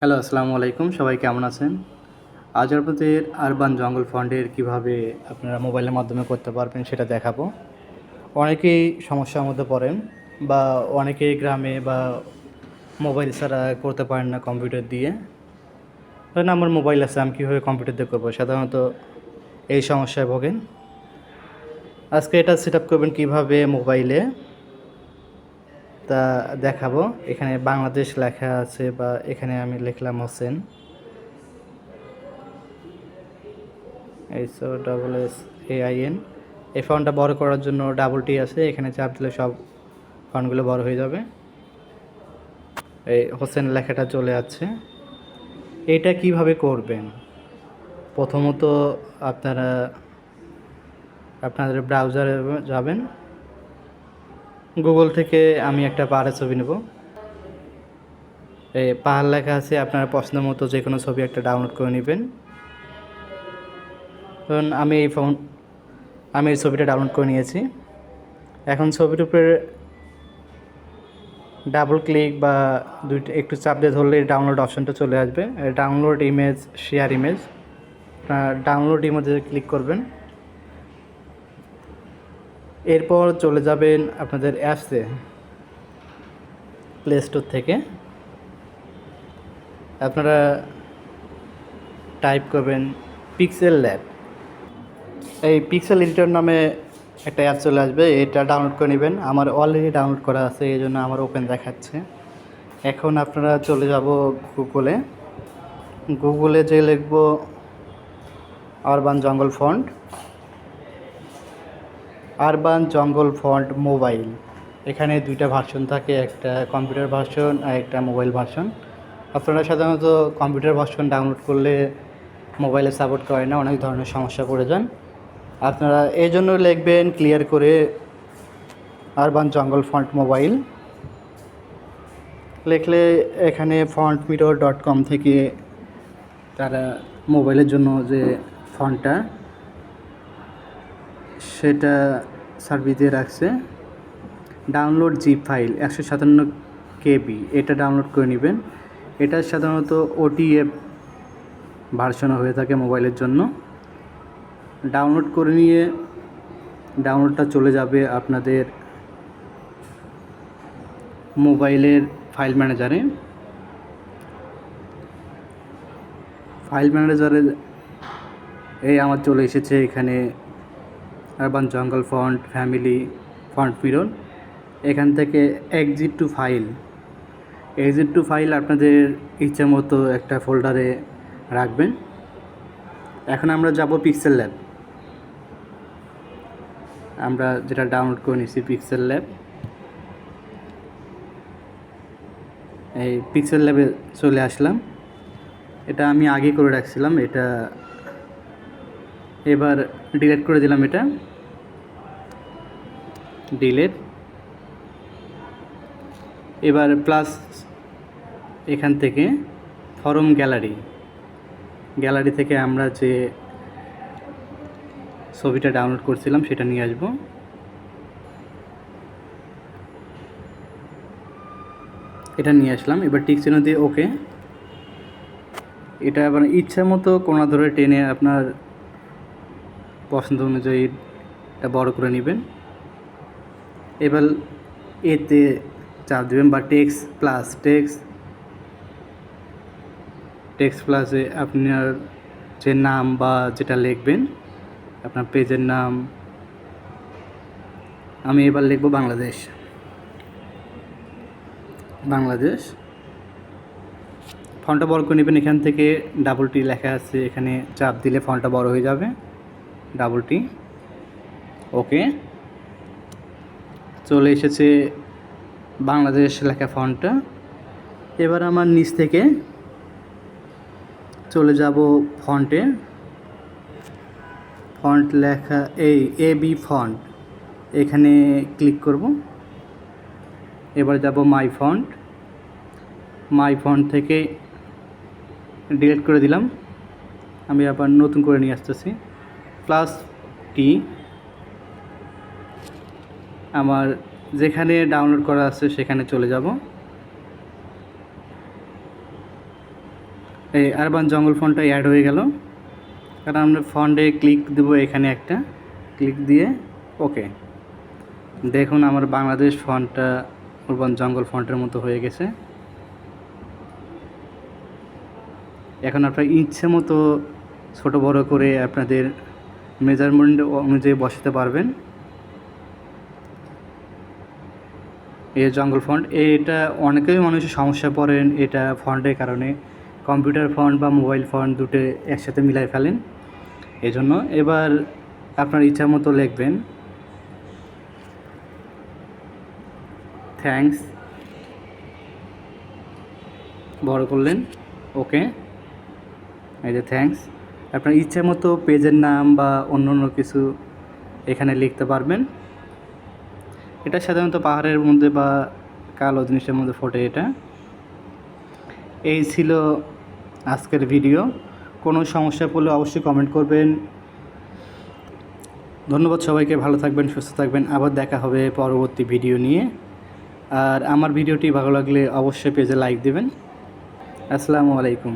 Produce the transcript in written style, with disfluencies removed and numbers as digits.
Hello, আসসালামু আলাইকুম। সবাই কেমন আছেন? আজ আপনাদের আরবান জঙ্গল ফন্ডের কীভাবে আপনারা মোবাইলের মাধ্যমে করতে পারবেন সেটা দেখাবো। অনেকেই সমস্যার মধ্যে পড়েন বা অনেকেই গ্রামে বা মোবাইল ছাড়া করতে পারেন না কম্পিউটার দিয়ে। ধরেন আমার মোবাইল আছে, আমি কীভাবে কম্পিউটার দিয়ে করবো? সাধারণত এই সমস্যায় ভোগেন। আজকে এটা সেট আপ করবেন কীভাবে মোবাইলে তা দেখাবো। এখানে বাংলাদেশ লেখা আছে বা এখানে আমি লিখলাম হোসেন, HOSSAIN। এই ফন্টটা বড় করার জন্য ডাবল টি আছে, এখানে চাপ দিলে সব ফন্টগুলো বড় হয়ে যাবে। এই হোসেন লেখাটা চলে যাচ্ছে। এটা কিভাবে করবেন? প্রথমত আপনারা আপনাদের ব্রাউজারে যাবেন। গুগল থেকে আমি একটা পাহাড়ের ছবি নেব। এই পাহাড় লেখা আছে, আপনার পছন্দ মতো যে কোনো ছবি একটা ডাউনলোড করে নেবেন। ধরুন আমি এই ছবিটা ডাউনলোড করে নিয়েছি। এখন ছবির উপরে ডাবল ক্লিক বা একটু চাপ দিয়ে ধরলে ডাউনলোড অপশানটা চলে আসবে। Download image, share image. Download ইমেজে ক্লিক করবেন। এরপর চলে যাবেন আপনাদের অ্যাপসে, প্লে স্টোর থেকে আপনারা টাইপ করবেন পিক্সেল ল্যাব। এই পিক্সেল এডিটর নামে একটা অ্যাপ চলে আসবে, এটা ডাউনলোড করে নেবেন। আমার অলরেডি ডাউনলোড করা আছে, এই জন্য আমার ওপেন দেখাচ্ছে। এখন আপনারা চলে যাব গুগলে যে লিখব আরবান জঙ্গল ফন্ট মোবাইল। এখানে দুইটা ভার্সন থাকে, একটা কম্পিউটার ভার্সন আর একটা মোবাইল ভার্সন। আপনারা সাধারণত কম্পিউটার ভার্সন ডাউনলোড করলে মোবাইলে সাপোর্ট করে না, অনেক ধরনের সমস্যা পড়ে যান। আপনারা এই জন্য লিখবেন ক্লিয়ার করে আরবান জঙ্গল ফন্ট মোবাইল লিখলে এখানে fontmirror.com থেকে তারা মোবাইলের জন্য যে ফন্টটা সেটা সার্ভিস দিয়ে রাখছে। ডাউনলোড জিপ ফাইল 157 KB, এটা ডাউনলোড করে নেবেন। এটা সাধারণত OTF ভার্সনও হয়ে থাকে মোবাইলের জন্য। ডাউনলোড করে নিয়ে ডাউনলোডটা চলে যাবে আপনাদের মোবাইলের ফাইল ম্যানেজারে। এই আমার চলে এসেছে এখানে আরবান জঙ্গল ফন্ট ফ্যামিলি ফন্ট মিরর। এখান থেকে এক্সিট টু ফাইল আপনাদের ইচ্ছে মতো একটা ফোল্ডারে রাখবেন। এখন আমরা যাব পিক্সেল ল্যাব। আমরা যেটা ডাউনলোড করে নিয়েছি পিক্সেল ল্যাব, এই পিক্সেল ল্যাবে চলে আসলাম। এটা আমি আগে করে রাখছিলাম, এটা এবার ডিলিট করে দিলাম। এটা ডিলিট। এবার প্লাস এখান থেকে ফরম গ্যালারি থেকে আমরা যে ছবিটা ডাউনলোড করছিলাম সেটা নিয়ে আসব। এটা নিয়ে আসলাম। এবার টিক চিহ্ন দিয়ে ওকে। এটা আবার ইচ্ছা মতো কোনা ধরে টেনে আপনার পছন্দ অনুযায়ী এটা বড় করে নেবেন। এবার এতে চাপ দেবেন বা টেক্সট প্লাসে আপনার যে নাম বা যেটা লিখবেন, আপনার পেজের নাম। আমি এবার লিখব বাংলাদেশ। ফন্টটা বড় করে নেবেন। এখান থেকে ডাবল টি লেখা আছে, এখানে চাপ দিলে ফন্টটা বড় হয়ে যাবে। ডাবল টি, ওকে। চলে এসেছে বাংলাদেশ লেখা ফন্টটা। এবার আমার নিচ থেকে চলে যাব ফন্ট লেখা এই AB ফন্ট, এখানে ক্লিক করব। এবার যাব মাই ফন্ট থেকে ডিলিট করে দিলাম। আমি আবার নতুন করে নিয়ে আসতেছি। +T, আমার যেখানে ডাউনলোড করা আছে সেখানে চলে যাব। এই আরবান জঙ্গল ফন্টটা অ্যাড হয়ে গেল। কারণ আমরা ফন্টে ক্লিক দেবো, এখানে একটা ক্লিক দিয়ে ওকে। দেখুন আমার বাংলাদেশ ফন্টটা আরবান জঙ্গল ফন্টের মতো হয়ে গেছে। এখন আপনার ইচ্ছে মতো ছোটো বড় করে আপনাদের মেজারমেন্ট অনুযায়ী বসাতে পারবেন। এই জঙ্গল ফন্ট, এটা অনেকেই মানুষের সমস্যা পড়েন এটা ফন্টের কারণে, কম্পিউটার ফন্ট বা মোবাইল ফন্ট দুটো একসাথে মিলাই ফেলেন। এজন্য এবার আপনার ইচ্ছা মতো লিখবেন, থ্যাঙ্কস, বড় করলেন, ওকে। এই যে থ্যাঙ্কস। আপনার ইচ্ছে মতো পেজের নাম বা অন্য অন্য কিছু এখানে লিখতে পারবেন। এটা সাধারণত পাহাড়ের মধ্যে বা কালো জিনিসের মধ্যে ফোটে এটা। এই ছিল আজকের ভিডিও। কোনো সমস্যা পড়লে অবশ্যই কমেন্ট করবেন। ধন্যবাদ সবাইকে, ভালো থাকবেন, সুস্থ থাকবেন। আবার দেখা হবে পরবর্তী ভিডিও নিয়ে। আর আমার ভিডিওটি ভালো লাগলে অবশ্যই পেজে লাইক দেবেন। আসসালামু আলাইকুম।